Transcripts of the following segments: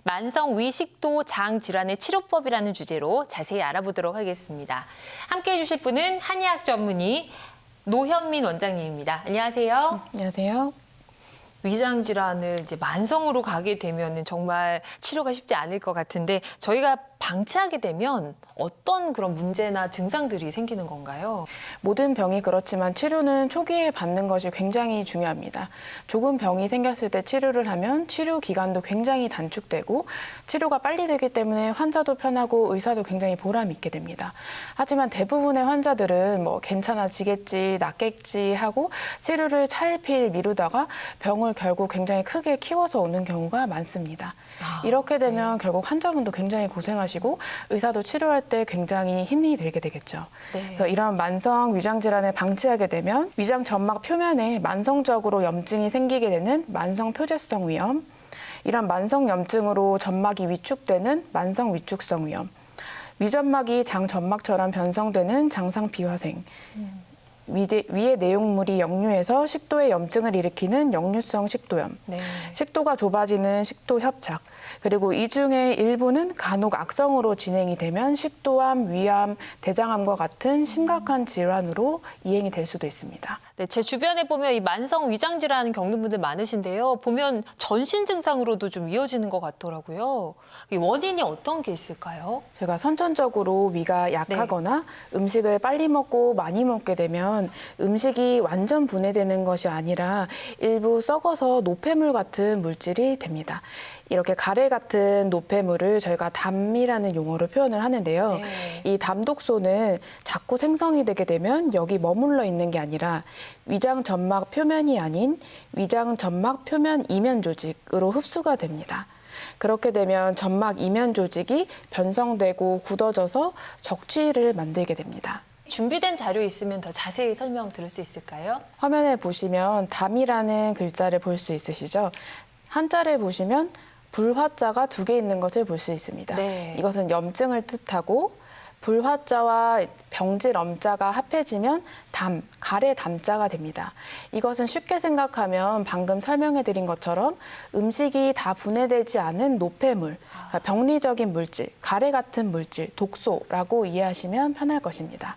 만성 위식도 장 질환의 치료법이라는 주제로 자세히 알아보도록 하겠습니다. 함께해 주실 분은 한의학 전문의 노현민 원장님입니다. 안녕하세요. 안녕하세요. 위장 질환을 이제 만성으로 가게 되면 정말 치료가 쉽지 않을 것 같은데 저희가 방치하게 되면 어떤 그런 문제나 증상들이 생기는 건가요? 모든 병이 그렇지만 치료는 초기에 받는 것이 굉장히 중요합니다. 조금 병이 생겼을 때 치료를 하면 치료 기간도 굉장히 단축되고 치료가 빨리 되기 때문에 환자도 편하고 의사도 굉장히 보람 있게 됩니다. 하지만 대부분의 환자들은 괜찮아지겠지, 낫겠지 하고 치료를 차일피일 미루다가 병을 결국 굉장히 크게 키워서 오는 경우가 많습니다. 이렇게 되면 결국 환자분도 굉장히 고생하시고 의사도 치료할 때 굉장히 힘이 들게 되겠죠. 그래서 이런 만성 위장 질환을 방치하게 되면 위장 점막 표면에 만성적으로 염증이 생기게 되는 만성 표재성 위염, 이런 만성 염증으로 점막이 위축되는 만성 위축성 위염, 위점막이 장점막처럼 변성되는 장상 비화생, 위의 내용물이 역류해서 식도에 염증을 일으키는 역류성 식도염, 식도가 좁아지는 식도 협착, 그리고 이 중에 일부는 간혹 악성으로 진행이 되면 식도암, 위암, 대장암과 같은 심각한 질환으로 이행이 될 수도 있습니다. 네, 제 주변에 보면 이 만성 위장 질환 겪는 분들 많으신데요. 보면 전신 증상으로도 좀 이어지는 것 같더라고요. 이 원인이 어떤 게 있을까요? 제가 선천적으로 위가 약하거나 음식을 빨리 먹고 많이 먹게 되면 음식이 완전 분해되는 것이 아니라 일부 썩어서 노폐물 같은 물질이 됩니다. 이렇게 가래 같은 노폐물을 저희가 담이라는 용어로 표현을 하는데요. 이 담독소는 자꾸 생성이 되게 되면 여기 머물러 있는 게 아니라 위장 점막 표면이 아닌 위장 점막 표면 이면 조직으로 흡수가 됩니다. 그렇게 되면 점막 이면 조직이 변성되고 굳어져서 적취를 만들게 됩니다. 준비된 자료 있으면 더 자세히 설명 들을 수 있을까요? 화면에 보시면 담이라는 글자를 볼 수 있으시죠? 한자를 보시면 불화자가 2개 있는 것을 볼 수 있습니다. 이것은 염증을 뜻하고 불화자와 병질 엄자가 합해지면 담, 가래 담자가 됩니다. 이것은 쉽게 생각하면 방금 설명해드린 것처럼 음식이 다 분해되지 않은 노폐물, 그러니까 병리적인 물질, 가래 같은 물질, 독소라고 이해하시면 편할 것입니다.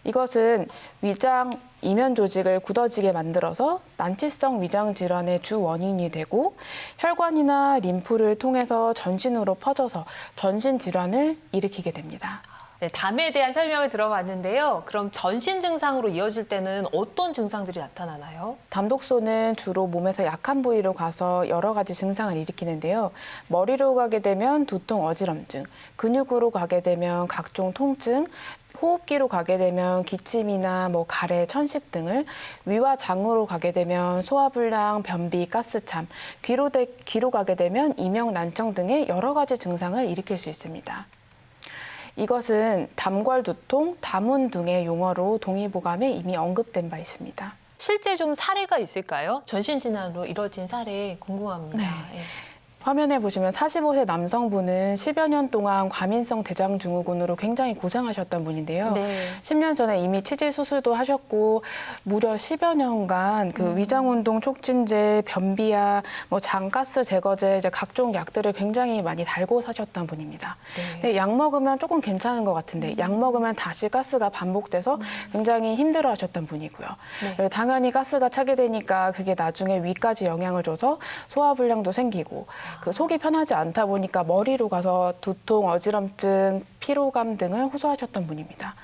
이것은 위장 이면 조직을 굳어지게 만들어서 난치성 위장 질환의 주 원인이 되고 혈관이나 림프를 통해서 전신으로 퍼져서 전신 질환을 일으키게 됩니다. 네, 담에 대한 설명을 들어봤는데요. 그럼 전신 증상으로 이어질 때는 어떤 증상들이 나타나나요? 담독소는 주로 몸에서 약한 부위로 가서 여러 가지 증상을 일으키는데요. 머리로 가게 되면 두통, 어지럼증, 근육으로 가게 되면 각종 통증, 호흡기로 가게 되면 기침이나 가래, 천식 등을, 위와 장으로 가게 되면 소화불량, 변비, 가스참, 귀로 가게 되면 이명, 난청 등의 여러 가지 증상을 일으킬 수 있습니다. 이것은 담괄 두통, 담운 등의 용어로 동의보감에 이미 언급된 바 있습니다. 실제 좀 사례가 있을까요? 전신 질환으로 이뤄진 사례 궁금합니다. 화면에 보시면 45세 남성분은 10여 년 동안 과민성 대장증후군으로 굉장히 고생하셨던 분인데요. 10년 전에 이미 치질 수술도 하셨고 무려 10여 년간 그 위장운동 촉진제, 변비약, 장가스 제거제, 이제 각종 약들을 굉장히 많이 달고 사셨던 분입니다. 근데 약 먹으면 조금 괜찮은 것 같은데 약 먹으면 다시 가스가 반복돼서 굉장히 힘들어하셨던 분이고요. 그리고 당연히 가스가 차게 되니까 그게 나중에 위까지 영향을 줘서 소화불량도 생기고 그 속이 편하지 않다 보니까 머리로 가서 두통, 어지럼증, 피로감 등을 호소하셨던 분입니다.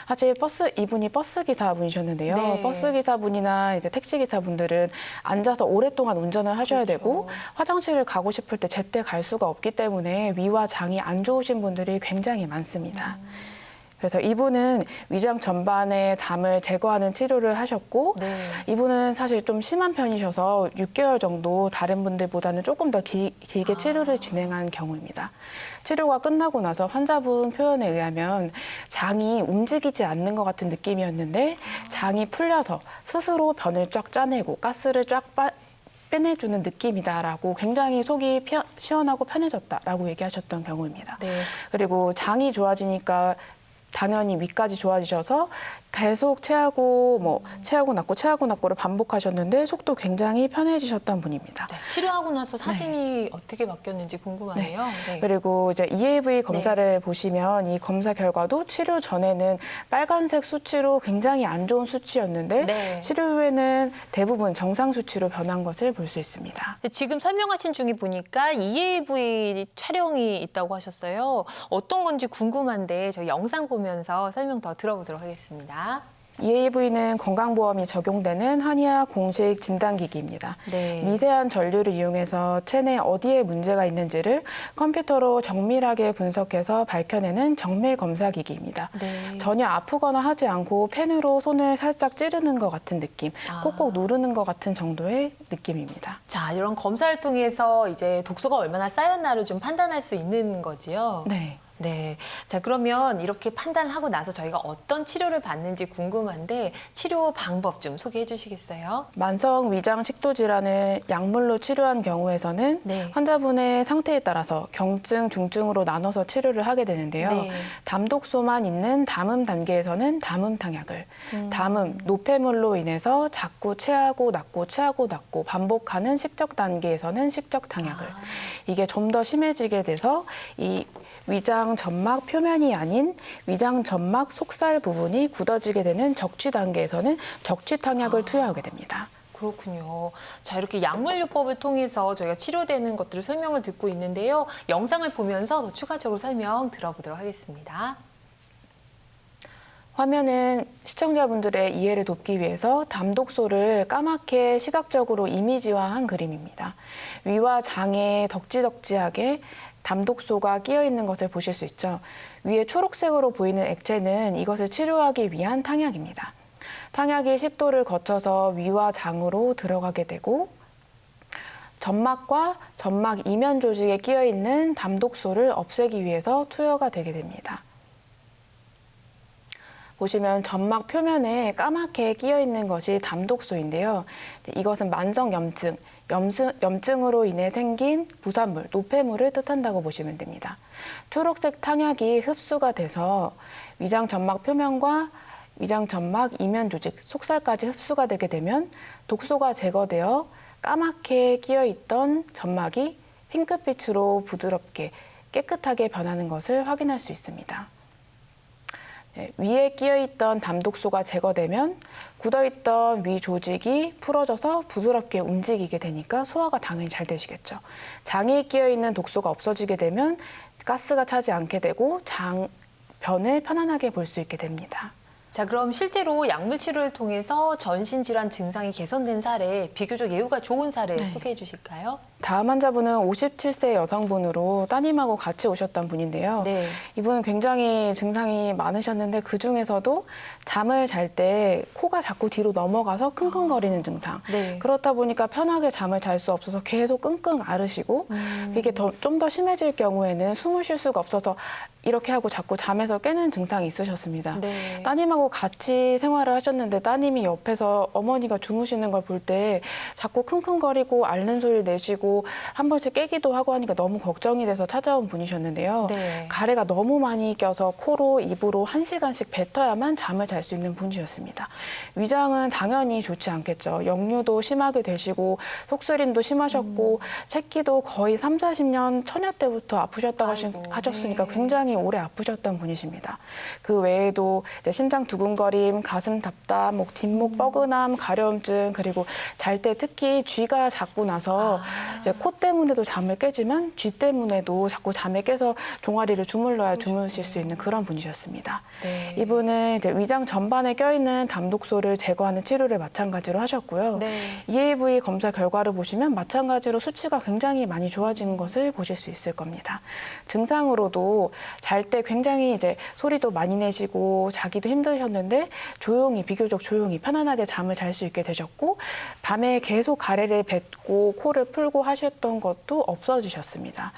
사실 이분이 버스 기사분이셨는데요. 버스 기사분이나 이제 택시 기사분들은 앉아서 오랫동안 운전을 하셔야 되고 화장실을 가고 싶을 때 제때 갈 수가 없기 때문에 위와 장이 안 좋으신 분들이 굉장히 많습니다. 그래서 이분은 위장 전반의 담을 제거하는 치료를 하셨고 이분은 사실 좀 심한 편이셔서 6개월 정도 다른 분들보다는 조금 더 길게 치료를 진행한 경우입니다. 치료가 끝나고 나서 환자분 표현에 의하면 장이 움직이지 않는 것 같은 느낌이었는데 장이 풀려서 스스로 변을 쫙 짜내고 가스를 쫙 빼내주는 느낌이다라고 굉장히 속이 시원하고 편해졌다라고 얘기하셨던 경우입니다. 그리고 장이 좋아지니까 당연히 위까지 좋아지셔서 계속 체하고 체하고 낫고를 반복하셨는데 속도 굉장히 편해지셨던 분입니다. 네, 치료하고 나서 사진이 어떻게 바뀌었는지 궁금하네요. 네. 그리고 이제 EAV 검사를 보시면 이 검사 결과도 치료 전에는 빨간색 수치로 굉장히 안 좋은 수치였는데 치료 후에는 대부분 정상 수치로 변한 것을 볼 수 있습니다. 지금 설명하신 중에 보니까 EAV 촬영이 있다고 하셨어요. 어떤 건지 궁금한데 저희 영상 보면서 설명 더 들어보도록 하겠습니다. EAV는 건강보험이 적용되는 한의학 공식 진단기기입니다. 미세한 전류를 이용해서 체내 어디에 문제가 있는지를 컴퓨터로 정밀하게 분석해서 밝혀내는 정밀 검사기기입니다. 전혀 아프거나 하지 않고 펜으로 손을 살짝 찌르는 것 같은 느낌, 콕콕 누르는 것 같은 정도의 느낌입니다. 자, 이런 검사를 통해서 이제 독소가 얼마나 쌓였나를 좀 판단할 수 있는 거지요? 네. 자, 그러면 이렇게 판단하고 나서 저희가 어떤 치료를 받는지 궁금한데 치료 방법 좀 소개해 주시겠어요? 만성 위장 식도 질환을 약물로 치료한 경우에서는 환자분의 상태에 따라서 경증, 중증으로 나눠서 치료를 하게 되는데요. 담독소만 있는 담음 단계에서는 담음 탕약을, 담음, 노폐물로 인해서 자꾸 체하고 낫고 반복하는 식적 단계에서는 식적 탕약을. 이게 좀 더 심해지게 돼서 이 위장 점막 표면이 아닌 위장 점막 속살 부분이 굳어지게 되는 적취 단계에서는 적취 탕약을 투여하게 됩니다. 그렇군요. 자, 이렇게 약물요법을 통해서 저희가 치료되는 것들을 설명을 듣고 있는데요. 영상을 보면서 더 추가적으로 설명 들어보도록 하겠습니다. 화면은 시청자분들의 이해를 돕기 위해서 담독소를 까맣게 시각적으로 이미지화한 그림입니다. 위와 장에 덕지덕지하게 담독소가 끼어 있는 것을 보실 수 있죠. 위에 초록색으로 보이는 액체는 이것을 치료하기 위한 탕약입니다. 탕약이 식도를 거쳐서 위와 장으로 들어가게 되고 점막과 점막 이면 조직에 끼어 있는 담독소를 없애기 위해서 투여가 되게 됩니다. 보시면 점막 표면에 까맣게 끼어 있는 것이 담독소인데요. 이것은 만성 염증으로 인해 생긴 부산물, 노폐물을 뜻한다고 보시면 됩니다. 초록색 탕약이 흡수가 돼서 위장 점막 표면과 위장 점막 이면 조직, 속살까지 흡수가 되게 되면 독소가 제거되어 까맣게 끼어 있던 점막이 핑크빛으로 부드럽게 깨끗하게 변하는 것을 확인할 수 있습니다. 위에 끼어있던 담독소가 제거되면 굳어있던 위 조직이 풀어져서 부드럽게 움직이게 되니까 소화가 당연히 잘 되시겠죠. 장에 끼어있는 독소가 없어지게 되면 가스가 차지 않게 되고 변을 편안하게 볼 수 있게 됩니다. 자, 그럼 실제로 약물 치료를 통해서 전신 질환 증상이 개선된 사례, 비교적 예후가 좋은 사례 소개해 주실까요? 다음 환자분은 57세 여성분으로 따님하고 같이 오셨던 분인데요. 이분은 굉장히 증상이 많으셨는데 그중에서도 잠을 잘 때 코가 자꾸 뒤로 넘어가서 킁킁거리는 증상. 그렇다 보니까 편하게 잠을 잘 수 없어서 계속 끙끙 앓으시고 이게 좀 더 심해질 경우에는 숨을 쉴 수가 없어서 이렇게 하고 자꾸 잠에서 깨는 증상이 있으셨습니다. 따님하고 같이 생활을 하셨는데 따님이 옆에서 어머니가 주무시는 걸 볼 때 자꾸 킁킁거리고 앓는 소리를 내시고 한 번씩 깨기도 하고 하니까 너무 걱정이 돼서 찾아온 분이셨는데요. 가래가 너무 많이 껴서 코로 입으로 1시간씩 뱉어야만 잠을 잘 수 있는 분이셨습니다. 위장은 당연히 좋지 않겠죠. 역류도 심하게 되시고 속쓰림도 심하셨고 체기도 거의 3, 40년 처녀 때부터 아프셨다고 하셨으니까 굉장히 오래 아프셨던 분이십니다. 그 외에도 이제 심장 두근거림, 가슴 답답, 뒷목 뻐근함, 가려움증, 그리고 잘 때 특히 쥐가 자꾸 나서 이제 코 때문에도 잠을 깨지만 쥐 때문에도 자꾸 잠에 깨서 종아리를 주물러야 주무실 수 있는 그런 분이셨습니다. 이분은 이제 위장 전반에 껴있는 담독소를 제거하는 치료를 마찬가지로 하셨고요. EAV 검사 결과를 보시면 마찬가지로 수치가 굉장히 많이 좋아진 것을 보실 수 있을 겁니다. 증상으로도 잘 때 굉장히 이제 소리도 많이 내시고 자기도 힘드셨는데 비교적 조용히 편안하게 잠을 잘 수 있게 되셨고 밤에 계속 가래를 뱉고 코를 풀고 하셨던 것도 없어지셨습니다.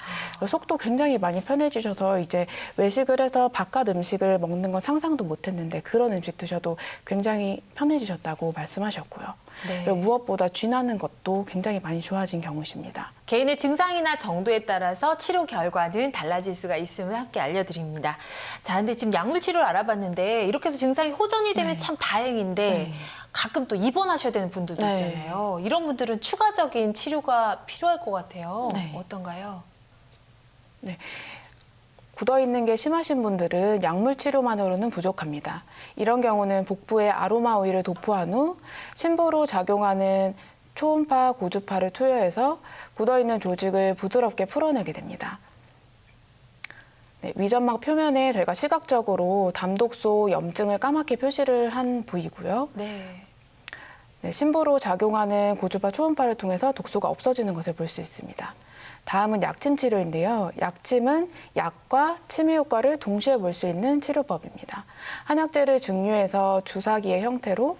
속도 굉장히 많이 편해지셔서 이제 외식을 해서 바깥 음식을 먹는 건 상상도 못했는데 그런 음식 드셔도 굉장히 편해지셨다고 말씀하셨고요. 네. 그리고 무엇보다 쥐나는 것도 굉장히 많이 좋아진 경우십니다. 개인의 증상이나 정도에 따라서 치료 결과는 달라질 수가 있음을 함께 알려드립니다. 자, 근데 지금 약물 치료를 알아봤는데 이렇게 해서 증상이 호전이 되면 네. 참 다행인데 네. 가끔 또 입원하셔야 되는 분들도 네. 있잖아요. 이런 분들은 추가적인 치료가 필요할 것 같아요. 네. 어떤가요? 네. 굳어있는 게 심하신 분들은 약물 치료만으로는 부족합니다. 이런 경우는 복부에 아로마 오일을 도포한 후 심부로 작용하는 초음파, 고주파를 투여해서 굳어있는 조직을 부드럽게 풀어내게 됩니다. 네, 위점막 표면에 저희가 시각적으로 담독소 염증을 까맣게 표시를 한 부위고요. 네. 네, 심부로 작용하는 고주파 초음파를 통해서 독소가 없어지는 것을 볼 수 있습니다. 다음은 약침 치료인데요. 약침은 약과 치매 효과를 동시에 볼 수 있는 치료법입니다. 한약재를 증류해서 주사기의 형태로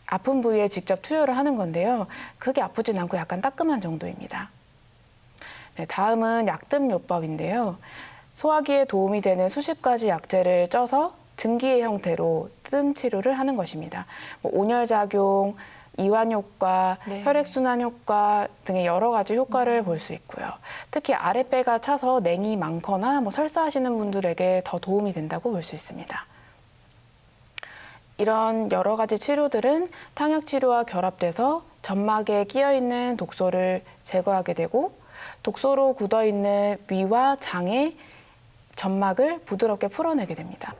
아픈 부위에 직접 투여를 하는 건데요. 크게 아프진 않고 약간 따끔한 정도입니다. 네, 다음은 약뜸요법인데요. 소화기에 도움이 되는 수십 가지 약재를 쪄서 증기의 형태로 뜸 치료를 하는 것입니다. 온열작용, 이완 효과, 네. 혈액순환 효과 등의 여러 가지 효과를 볼 수 있고요. 특히 아랫배가 차서 냉이 많거나 설사하시는 분들에게 더 도움이 된다고 볼 수 있습니다. 이런 여러 가지 치료들은 탕약 치료와 결합돼서 점막에 끼어 있는 독소를 제거하게 되고 독소로 굳어 있는 위와 장의 점막을 부드럽게 풀어내게 됩니다.